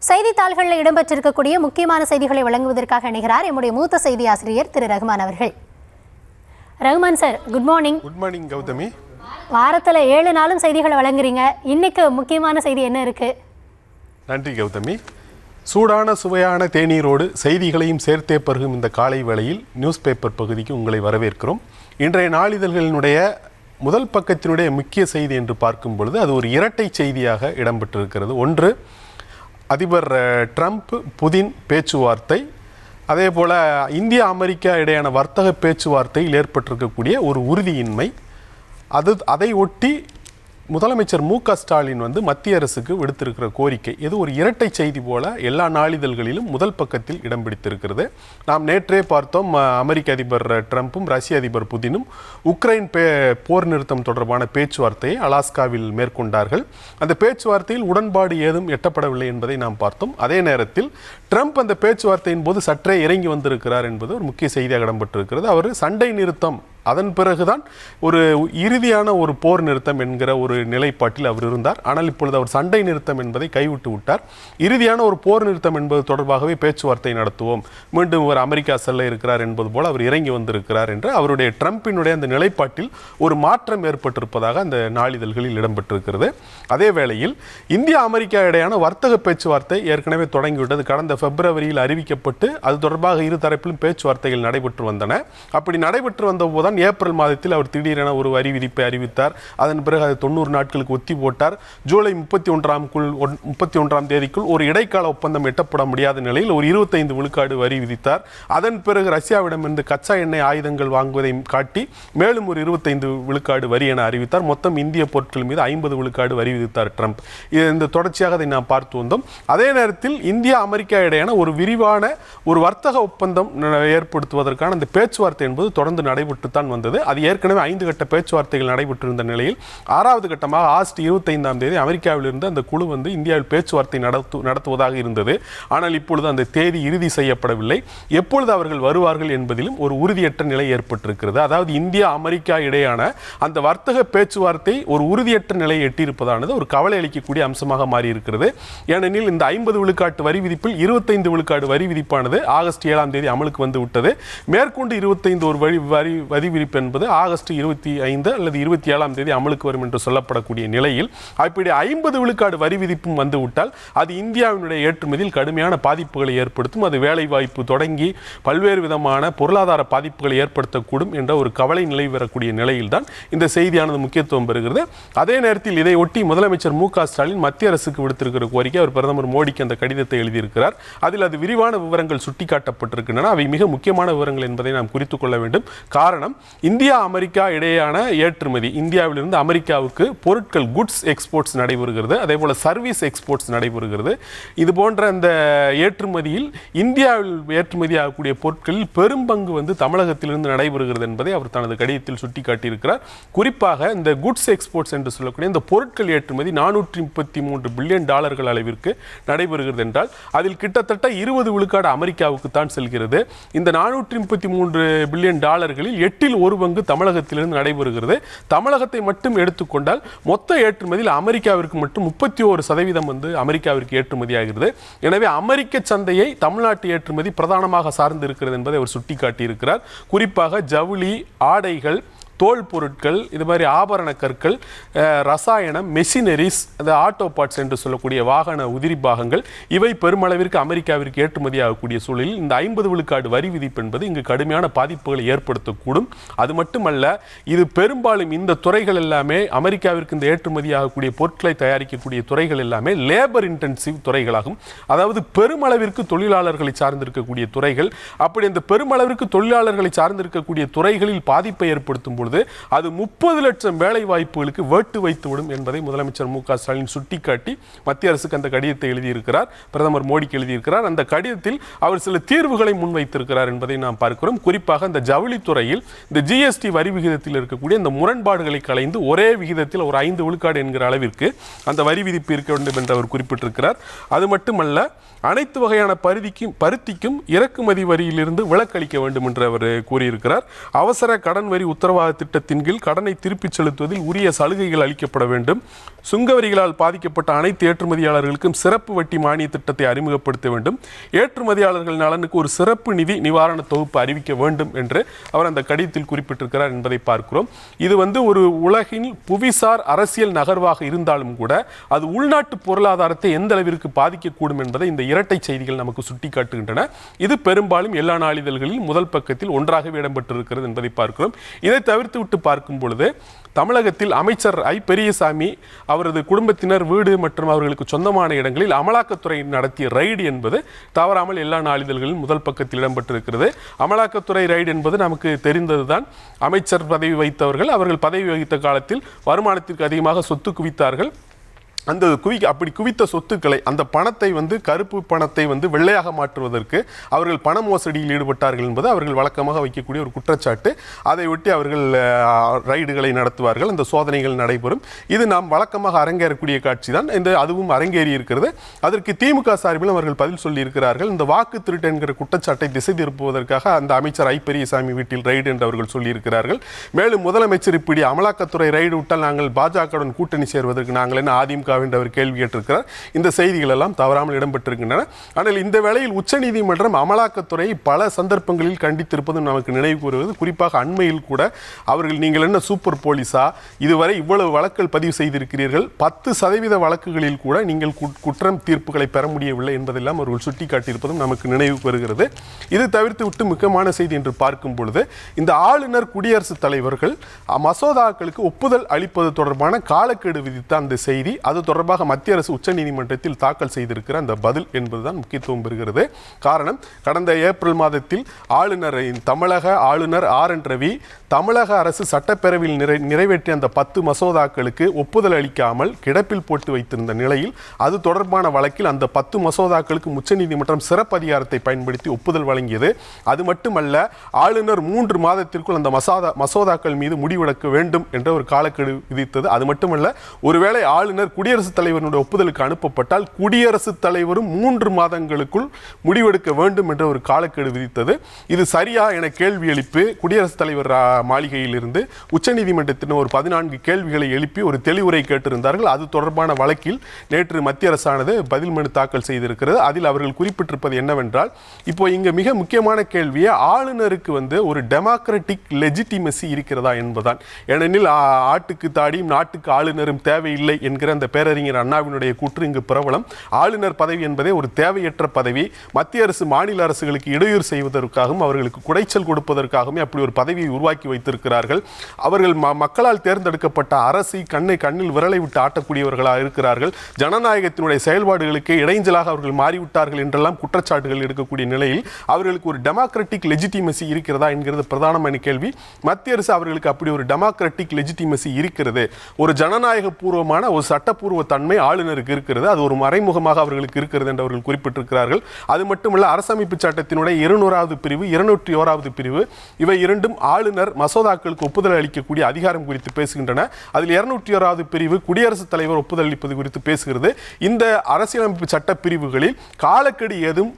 செய்தித்தாள்களில் இடம்பெற்றிருக்கக்கூடிய முக்கியமான செய்திகளை வழங்குவதற்காக இணைகிறார் நம்முடைய மூத்த செய்தி ஆசிரியர் திரு ரகுமான் அவர்கள். Rahman sir, good morning. Good morning Gautami. வாரத்தில் 7 நாளும் செய்திகளை வழங்குறீங்க. இன்னைக்கு முக்கியமான செய்தி என்ன இருக்கு? நன்றி கௌதமி. சூடான சுவையான தேநீரோடு செய்திகளையும் சேர்த்தே பருகும் இந்த காலை வேளையில் நியூஸ் பேப்பர் பகுதிக்கு உங்களை வரவேற்கிறோம். இன்றைய நாளிதழ்களினுடைய முதல் பக்கத்தினுடைய முக்கிய செய்தி என்று பார்க்கும் பொழுது அது ஒரு இரட்டை செய்தியாக இடம்பெற்றிருக்கிறது. ஒன்று, அதிபர் ட்ரம்ப் புதின் பேச்சுவார்த்தை, அதே போல் இந்தியா அமெரிக்கா இடையான வர்த்தக பேச்சுவார்த்தையில் ஏற்பட்டிருக்கக்கூடிய ஒரு உறுதியின்மை. அதை ஒட்டி முதலமைச்சர் மு.க. ஸ்டாலின் மத்திய அரசுக்கு விடுத்திருக்கிற கோரிக்கை. இது ஒரு இரட்டை செய்தி போல எல்லா நாளிதழ்களிலும் முதல் பக்கத்தில் இடம் பிடித்திருக்கிறது. நாம் நேற்றே பார்த்தோம், அமெரிக்க அதிபர் ட்ரம்ப்பும் ரஷ்ய அதிபர் புதினும் உக்ரைன் போர் நிறுத்தம் தொடர்பான பேச்சுவார்த்தையை அலாஸ்காவில் மேற்கொண்டார்கள். அந்த பேச்சுவார்த்தையில் உடன்பாடு ஏதும் எட்டப்படவில்லை என்பதை நாம் பார்த்தோம். அதே நேரத்தில் ட்ரம்ப் அந்த பேச்சுவார்த்தையின் போது சற்றே இறங்கி வந்திருக்கிறார் என்பது ஒரு முக்கிய செய்தியாக இடம்பெற்றிருக்கிறது. அவர் சண்டை நிறுத்தம், அதன் பிறகுதான் ஒரு இறுதியான ஒரு போர் நிறுத்தம் என்கிற ஒரு நிலைப்பாட்டில் அவர் இருந்தார். ஆனால் இப்பொழுது அவர் சண்டை நிறுத்தம் என்பதை கைவிட்டு விட்டார். இறுதியான ஒரு போர் நிறுத்தம் என்பது தொடர்பாகவே பேச்சுவார்த்தை நடத்துவோம், மீண்டும் ஒரு அமெரிக்கா செல்ல இருக்கிறார் என்பது போல அவர் இறங்கி வந்திருக்கிறார் என்று அவருடைய ட்ரம்பினுடைய அந்த நிலைப்பாட்டில் ஒரு மாற்றம் ஏற்பட்டிருப்பதாக அந்த நாளிதழ்களில் இடம்பெற்றிருக்கிறது. அதே வேளையில் இந்தியா அமெரிக்கா இடையான வர்த்தக பேச்சுவார்த்தை ஏற்கனவே தொடங்கிவிட்டது. கடந்த பிப்ரவரியில் அறிவிக்கப்பட்டு அது தொடர்பாக இரு தரப்பிலும் பேச்சுவார்த்தைகள் நடைபெற்று வந்தன. அப்படி நடைபெற்று வந்த போதுதான் ஏப்ரல் மாதத்தில் அவர் திடீரென ஒரு வரி விதிப்பை அறிவித்தார். அதன் பிறகு அது 90 நாட்களுக்கு ஒத்தி போட்டார். ஜூலை 31ஆம் தேதிக்குள் ஒரு இடைக்கால ஒப்பந்தம் எட்டப்பட முடியாத நிலையில் ஒரு 25 விழுக்காடு வரி விதித்தார். அதன் பிறகு ரஷ்யாவிடமிருந்து கச்சா எண்ணெய் ஆயுதங்கள் வாங்குவதை காட்டி மேலும் ஒரு 25 விழுக்காடு வரி என அறிவித்தார். மொத்தம் இந்திய பொருட்கள் மீது 50 விழுக்காடு வரி விதித்தார் ட்ரம்ப். இந்த தொடர்ச்சியாக அதை நாம் பார்த்து வந்தோம். அதே நேரத்தில் இந்தியா அமெரிக்கா இடையான ஒரு விரிவான ஒரு வர்த்தக ஒப்பந்தம் ஏற்படுத்துவதற்கான அந்த பேச்சுவார்த்தை என்பது தொடர்ந்து நடைபெற்று வந்தது. அது ஏற்கனவே 5 கட்ட பேச்சுவார்த்தைகள் நடைபெற்றிருந்த நிலையில் 6வது கட்டமாக ஆகஸ்ட் 25ஆம் தேதி அமெரிக்காவில் இருந்து அந்த குழு இந்தியாவில் பேச்சுவார்த்தை நடத்துவதாக இருந்தது. ஆனால் இப்பொழுது அந்த தேதி இறுதி செய்யப்படவில்லை. எப்பொழுது அவர்கள் வருவார்கள் என்பதிலும் ஒரு உறுதியற்ற நிலை ஏற்பட்டிருக்கிறது. அதாவது இந்தியா அமெரிக்கா இடையான அந்த வர்த்தக பேச்சுவார்த்தை ஒரு உறுதியற்ற நிலையை எட்டியிருப்பதானது ஒரு கவலை அளிக்கக்கூடிய அம்சமாக மாறியிருக்கிறது. ஏனெனில் இந்த 50 விழுக்காட்டு வரி விதிப்பில் 25 விழுக்காடு வரி விதிப்பானது ஆகஸ்ட் 7ஆம் தேதி அமலுக்கு வந்து விட்டது. மேற்கொண்டு 25 ஒரு வரி விதிப்பு என்பது ஆகஸ்ட் 25 அல்லது 27ஆம் தேதி அமலுக்கு வரும் என்று சொல்லப்படக்கூடிய நிலையில் அப்படி 50 விழுக்காடு வரி விதிப்பும் வந்துவிட்டால் அது இந்தியாவினுடைய ஏற்றுமதியில் கடுமையான பாதிப்புகளை ஏற்படுத்தும். அது வேலை வாய்ப்பு தொடங்கி பல்வேறு விதமான பொருளாதார பாதிப்புகளை ஏற்படுத்தக்கூடும் என்ற ஒரு கவலை நிலை வரக்கூடிய நிலையில்தான் இந்த செய்தியானது முக்கியத்துவம் பெறுகிறது. அதே நேரத்தில் இதை ஒட்டி முதலமைச்சர் மு.க. ஸ்டாலின் மத்திய அரசுக்கு விடுத்திருக்கிற கோரிக்கை, அவர் பிரதமர் மோடிக்கு அந்த கடிதத்தை எழுதியிருக்கிறார். அதில் அது விரிவான விவரங்கள் சுட்டிக்காட்டப்பட்டிருக்கின்றன. அவை மிக முக்கியமான விவரங்கள் என்பதை நாம் குறித்துக் கொள்ள வேண்டும். காரணம், இந்தியா அமெரிக்கா இடையேயான ஏற்றுமதி, இந்தியாவிலிருந்து அமெரிக்காவுக்கு பொருட்கள் குட்ஸ் எக்ஸ்போர்ட்ஸ் நடைபெறுகிறது, அதே போல சர்வீஸ் எக்ஸ்போர்ட்ஸ் நடைபெறுகிறது. இது போன்ற அந்த ஏற்றுமதியில் இந்தியாவில் ஏற்றுமதி ஆகக்கூடிய பொருட்களில் பெரும் பங்கு தமிழகத்திலிருந்து நடைபெறுகிறது என்பதை அவர் தனது கடிதத்தில் சுட்டிக்காட்டியிருக்கிறார். குறிப்பாக இந்த குட்ஸ் எக்ஸ்போர்ட்ஸ் என்று சொல்லக்கூடிய இந்த பொருட்கள் ஏற்றுமதி $433 பில்லியன் அளவிற்கு நடைபெறுகிறது என்றால் அதில் கிட்டத்தட்ட 20 விழுக்காடு அமெரிக்காவுக்கு தான் செல்கிறது. இந்த $433 பில்லியன் 8ல் 1 பங்கு தமிழகத்திலிருந்து நடைபெறுகிறது. தமிழகத்தை மட்டும் எடுத்துக்கொண்டால் மொத்த ஏற்றுமதியில் அமெரிக்காவிற்கு மட்டும் 31% அமெரிக்காவிற்கு ஏற்றுமதி ஆகிறது. எனவே அமெரிக்க சந்தையை தமிழ்நாட்டு ஏற்றுமதி பிரதானமாக சார்ந்து இருக்கிறது என்பதை அவர் சுட்டிக்காட்டியிருக்கிறார். குறிப்பாக ஜவுளி, ஆடைகள், தோல் பொருட்கள், இது மாதிரி ஆபரண கற்கள், ரசாயனம், மெஷினரிஸ், அது ஆட்டோ பார்ட்ஸ் என்று சொல்லக்கூடிய வாகன உதிரி பாகங்கள், இவை பெருமளவிற்கு அமெரிக்காவிற்கு ஏற்றுமதி ஆகக்கூடிய சூழலில் இந்த 50 விழுக்காடு வரி விதிப்பு என்பது இங்கு கடுமையான பாதிப்புகளை ஏற்படுத்தக்கூடும். அது மட்டுமல்ல, இது பெரும்பாலும் இந்த துறைகள் எல்லாமே அமெரிக்காவிற்கு இந்த ஏற்றுமதி ஆகக்கூடிய பொருட்களை தயாரிக்கக்கூடிய துறைகள் எல்லாமே லேபர் இன்டென்சிவ் துறைகளாகும். அதாவது பெருமளவிற்கு தொழிலாளர்களை சார்ந்திருக்கக்கூடிய துறைகள். அப்படி இந்த பெருமளவிற்கு தொழிலாளர்களை சார்ந்திருக்கக்கூடிய துறைகளில் பாதிப்பை ஏற்படுத்தும் அது 30 லட்சம் வேலை வாய்ப்புகளுக்கு வேட்டு வைத்துவிடும் என்பதை முதலமைச்சர் மு.க. ஸ்டாலின் சுட்டிக்காட்டி மத்திய அரசுக்கு அந்த கடிதத்தை எழுதியிருக்கிறார். பிரதமர் மோடிக்கு எழுதியிருக்கிறார். அந்த கடிதத்தில் அவர் சில தீர்வுகளை முன்வைத்திருக்கிறார் என்பதை நாம் பார்க்கிறோம். குறிப்பாக இந்த ஜவுளித்துறையில் இந்த GST வரி விகிதத்தில் இருக்கக்கூடிய இந்த முரண்பாடுகளை களைந்து ஒரே விகிதத்தில் ஒரு 5 விழுக்காடு என்கிற அளவிற்கு அந்த வரி விதிப்பு இருக்க வேண்டும் என்று அவர் குறிப்பிட்டிருக்கிறார். அது மட்டுமல்ல, அனைத்து வகையான பருத்திக்கும் இறக்குமதி வரியிலிருந்து விலக்களிக்க வேண்டும் என்று அவர் கூறியிருக்கிறார். அவசர கடன் வரி உத்தரவாத திட்டத்தின் கீழ் கடனை திருப்பிச் செலுத்துவதில் உரிய சலுகைகள் அளிக்கப்பட வேண்டும். சுங்கவரிகளால் பாதிக்கப்பட்ட அனைத்து ஏற்றுமதியாளர்களுக்கும் சிறப்பு வட்டி மானிய திட்டத்தை அறிமுகப்படுத்த வேண்டும். ஏற்றுமதியாளர்கள் நலனுக்கு ஒரு சிறப்பு நிதி நிவாரண தொகுப்பு அறிவிக்க வேண்டும் என்று அவர் அந்த கடிதத்தில் குறிப்பிட்டிருக்கிறார் என்பதை பார்க்கிறோம். இது ஒரு உலகின் புவிசார் அரசியல் நகர்வாக இருந்தாலும் கூட அது உள்நாட்டு பொருளாதாரத்தை எந்த அளவிற்கு பாதிக்கக்கூடும் என்பதை இந்த இரட்டை செய்திகள் நமக்கு சுட்டிக்காட்டுகின்றன. இது பெரும்பாலும் எல்லா நாளிதழ்களில் முதல் பக்கத்தில் ஒன்றாகவே இடம்பெற்றிருக்கிறது என்பதை பார்க்கிறோம். இதை தவிர்த்து விட்டு பார்க்கும் பொழுது தமிழகத்தில் அமைச்சர் ஐ பெரியசாமி அவரது குடும்பத்தினர் வீடு மற்றும் அவர்களுக்கு சொந்தமான இடங்களில் அமலாக்கத்துறை நடத்திய ரைடு என்பது தவறாமல் எல்லா நாளிதழ்களிலும் முதல் பக்கத்தில் இடம்பெற்றிருக்கிறது. அமலாக்கத்துறை ரைடு என்பது நமக்கு தெரிந்ததுதான். அமைச்சர் பதவி வைத்தவர்கள் அவர்கள் பதவி வகித்த காலத்தில் வருமானத்திற்கு அதிகமாக சொத்து குவித்தார்கள். அந்த அப்படி குவித்த சொத்துக்களை அந்த பணத்தை கருப்பு பணத்தை வெள்ளையாக மாற்றுவதற்கு அவர்கள் பண மோசடியில் ஈடுபட்டார்கள் என்பது அவர்கள் வழக்கமாக வைக்கக்கூடிய ஒரு குற்றச்சாட்டு. அதை ஒட்டி அவர்கள் ரைடுகளை நடத்துவார்கள், அந்த சோதனைகள் நடைபெறும். இது நாம் வழக்கமாக அரங்கேறக்கூடிய காட்சி தான். அதுவும் அரங்கேறி இருக்கிறது. அதற்கு திமுக சார்பில் அவர்கள் பதில் சொல்லி இருக்கிறார்கள். இந்த வாக்கு திருட்டு என்கிற குற்றச்சாட்டை திசை திருப்புவதற்காக அந்த அமைச்சர் ஐ பெரியசாமி வீட்டில் ரைடு என்று அவர்கள் சொல்லியிருக்கிறார்கள். மேலும் முதலமைச்சர் இப்படி அமலாக்கத்துறை ரைடு விட்டால் நாங்கள் பாஜகவுடன் கூட்டணி சேர்வதற்கு நாங்கள் என்ன அதிமுக என்று அவர் கேள்வி கேட்டிருக்கிறார். இந்த செய்திகள் எல்லாம் தவறாமல் இடம்பெற்றிருக்கின்றன. ஆனால் இந்த வேளையில் உச்சநீதிமன்றம் அமலாக்கத்துறை பல சந்தர்ப்பங்களில் கண்டித்திருப்பதும் நமக்கு நினைவு கூறுவது. குறிப்பாக அண்மையில் கூட அவர்கள் நீங்கள் என்ன சூப்பர் போலீஸா, இதுவரை இவ்வளவு வழக்குகள் பதிவு செய்திருக்கிறீர்கள், 10% வழக்குகளில் கூட நீங்கள் குற்றம் தீர்ப்புகளை பெற முடியவில்லை என்பதெல்லாம் அவர்கள் சுட்டிக்காட்டியிருப்பதும் நமக்கு நினைவு வருகிறது. இது தவிர்த்து விட்டு முக்கியமான செய்தி என்று பார்க்கும் பொழுது இந்த ஆளுநர் குடியரசுத் தலைவர்கள் மசோதாக்களுக்கு ஒப்புதல் அளிப்பது தொடர்பான காலக்கெடு விதித்த அந்த செய்தி, அது தொடர்பாக மத்திய அரசு உச்சநீதிமன்றத்தில் தாக்கல் செய்திருக்கிற அந்த பதில் என்பதுதான் முக்கியத்துவம் பெறுகிறது. காரணம், கடந்த ஏப்ரல் மாதத்தில் தமிழக ஆளுநர் ஆர் என் ரவி தமிழக அரசு சட்டப்பேரவையில் நிறைவேற்றிய அந்த 10 மசோதாக்களுக்கு ஒப்புதல் அளிக்காமல் கிடப்பில் போட்டு வைத்திருந்த நிலையில் அது தொடர்பான வழக்கில் அந்த 10 மசோதாக்களுக்கு உச்சநீதிமன்றம் சிறப்பு அதிகாரத்தை பயன்படுத்தி ஒப்புதல் வழங்கியது. அது மட்டுமல்ல, ஆளுநர் 3 மாதத்திற்குள் அந்த மசோதாக்கள் மீது முடிவெடுக்க வேண்டும் என்ற ஒரு காலக்கெடு விதித்தது. அது மட்டுமல்ல, ஒருவேளை ஆளுநர் குடியரசுத் தலைவருடைய ஒப்புதலுக்கு அனுப்பப்பட்டால் குடியரசுத் தலைவரும் 3 மாதங்களுக்குள் முடிவெடுக்க வேண்டும் என்ற ஒரு காலக்கெடு விதித்தது. இது சரியா என கேள்வி எழுப்பி குடியரசுத் தலைவர் மாளிகையிலிருந்து உச்சநீதிமன்றத்தின் ஒரு 14 கேள்விகளை எழுப்பி ஒரு தெளிவுரை கேட்டிருந்தார்கள். அது தொடர்பான வழக்கில் நேற்று மத்திய அரசானது பதில் மனு தாக்கல் செய்திருக்கிறது. அதில் அவர்கள் குறிப்பிட்டிருப்பது என்னவென்றால், இப்போ இங்க மிக முக்கியமான கேள்வியை ஆளுநருக்கு ஒரு டெமோக்ராட்டிக் லெஜிட்டிமசி இருக்கிறதா என்பதுதான். ஏனெனில் ஆட்டுக்கு தாடியும் நாட்டுக்கு ஆளுநரும் தேவையில்லை என்கிற அந்த பேரறிஞர் அண்ணாவினுடைய கூற்று இங்கு பிரபலம். ஆளுநர் பதவி என்பதே ஒரு தேவையற்ற பதவி. மத்திய அரசு மாநில அரசுகளுக்கு இடையூறு செய்வதற்காகவும் அவர்களுக்கு குடைச்சல் கொடுப்பதற்காகவும் அப்படி ஒரு பதவியை உருவாக்கி வைத்திருக்கிறார்கள். அவர்கள் மக்களால் தேர்ந்தெடுக்கப்பட்ட அரசை கண்ணில் விரலை விட்டு ஆட்டக்கூடியவர்களாக இருக்கிறார்கள். ஜனநாயகத்தினுடைய செயல்பாடுகளுக்கு இடைஞ்சலாக அவர்கள் மாறிவிட்டார்கள் என்றெல்லாம் குற்றச்சாட்டுகள் எடுக்கக்கூடிய நிலையில் அவர்களுக்கு ஒரு டெமோக்ராட்டிக் லெஜிட்டிமசி இருக்கிறதா என்கிறது பிரதானமான கேள்வி. மத்திய அரசு அவர்களுக்கு அப்படி ஒரு டெமோக்ராட்டிக் லெஜிட்டிமசி இருக்கிறது, ஒரு ஜனநாயக பூர்வமான ஒரு சட்டப்பூர்வ தன்மை ஆளுநருக்கு இருக்கிறது, அது ஒரு மறைமுகமாக அவர்களுக்கு இருக்கிறது என்று அவர்கள் குறிப்பிட்டிருக்கிறார்கள். அது மட்டுமல்ல, அரசமைப்பு சட்டத்தினுடைய 200வது பிரிவு 201வது பிரிவு இவை இரண்டும் ஆளுநர் மசோதாக்களுக்கு ஒப்புதல் அளிக்கக்கூடிய அதிகாரம் குறித்து பேசுகின்றன. அதில் 201வது பிரிவு குடியரசுத் தலைவர் ஒப்புதல் அளிப்பது குறித்து பேசுகிறது. இந்த அரசியலமைப்பு சட்ட பிரிவுகளில் காலக்கெடு ஏதும்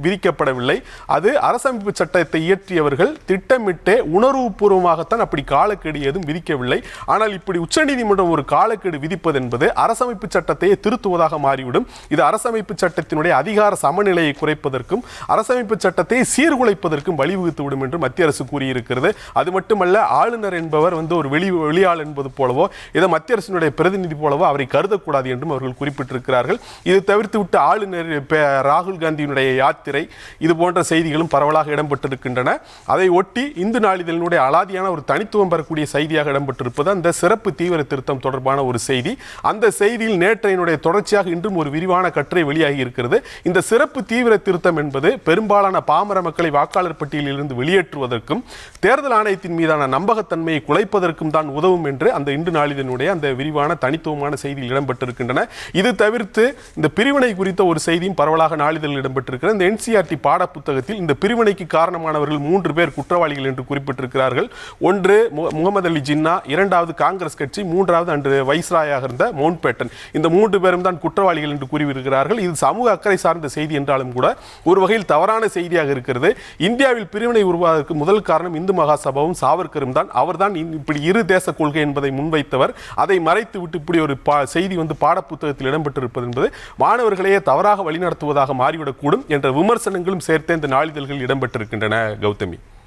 விதிக்கப்படவில்லை. அது அரசமைப்பு சட்டத்தை இயற்றியவர்கள் திட்டமிட்டே உணர்வுபூர்வமாகத்தான் அப்படி காலக்கெடு ஏதும் விதிக்கவில்லை. ஆனால் இப்படி உச்சநீதிமன்றம் ஒரு காலக்கெடு விதிப்பது என்பது அரசமைப்பு சட்டத்தையே திருத்துவதாக மாறிவிடும். இது அரசமைப்பு சட்டத்தினுடைய அதிகார சமநிலையை குறைப்பதற்கும் அரசமைப்பு சட்டத்தை சீர்குலைப்பதற்கும் வழிவகுத்துவிடும் என்று மத்திய அரசு கூறியிருக்கிறது. அது மட்டுமல்ல, ஆளுநர் என்பவர் ஒரு வெளியாள் என்பது போலவோ இதை மத்திய அரசினுடைய பிரதிநிதி போலவோ அவரை கருதக்கூடாது என்றும் அவர்கள் குறிப்பிட்டிருக்கிறார்கள். இது தவிர்த்து விட்டு ஆளுநர் ராகுல் காந்தியினுடைய யாத்திரை இது போன்ற செய்திகளும் பரவலாக இடம்பெற்றிருக்கின்றன. அதை ஒட்டி இந்து நாளிதழினுடைய அலாதியான ஒரு தனித்துவம் பெறக்கூடிய செய்தியாக இடம்பெற்றிருப்பது அந்த சிறப்பு தீவிர திருத்தம் தொடர்பான ஒரு செய்தி. அந்த செய்தியில் நேற்றையினுடைய தொடர்ச்சியாக இன்றும் ஒரு விரிவான கட்டுரை வெளியாகி இருக்கிறது. இந்த சிறப்பு தீவிர திருத்தம் என்பது பெரும்பாலான பாமர மக்களை வாக்காளர் பட்டியலில் இருந்து வெளியேற்றுவதற்கும் தேர்தல் ஆணையத்தின் மீதான நம்பகத்தன்மையை குலைப்பதற்கும் தான் உதவும் என்று அந்த இந்து நாளிதழினுடைய அந்த விரிவான தனித்துவமான செய்தியில் இடம்பெற்றிருக்கின்றன. இது தவிர்த்து இந்த பிரிவினை குறித்த ஒரு செய்தியும் பரவலாக நாளிதழில் இடம்பெற்றிருக்கிறது. இந்த NCERT பாட புத்தகத்தில் இந்த பிரிவினைக்கு காரணமானவர்கள் 3 பேர் குற்றவாளிகள் என்று குறிப்பிட்டிருக்கிறார்கள். ஒன்று முகமது அலி ஜின்னா, இரண்டாவது காங்கிரஸ் கட்சி, மூன்றாவது அன்று வைஸ்ராயாக இருந்த மவுண்ட் பேட்டன், இந்த 3 பேரும் தான் குற்றவாளிகள் என்று கூறியிருக்கிறார்கள். இது சமூக அக்கறை சார்ந்த செய்தி என்றாலும் கூட ஒரு வகையில் தவறான செய்தியாக இருக்கிறது. இந்தியாவில் பிரிவினை உருவாவதற்கு முதல் காரணம் இந்து மகாசபாவும் சாவர்கரும் தான். அவர்தான் இப்படி இரு தேச கொள்கை என்பதை முன்வைத்தவர். அதை மறைத்து விட்டு இப்படி ஒரு செய்தி பாடப்புத்தகத்தில் இடம்பெற்றிருப்பது என்பது மாணவர்களையே தவறாக வழிநடத்துவதாக மாறிவிடக்கூடும் என்ற விமர்சனங்களும் சேர்த்தே இந்த நாளிதழ்கள் இடம்பெற்றிருக்கின்றன கௌதமி.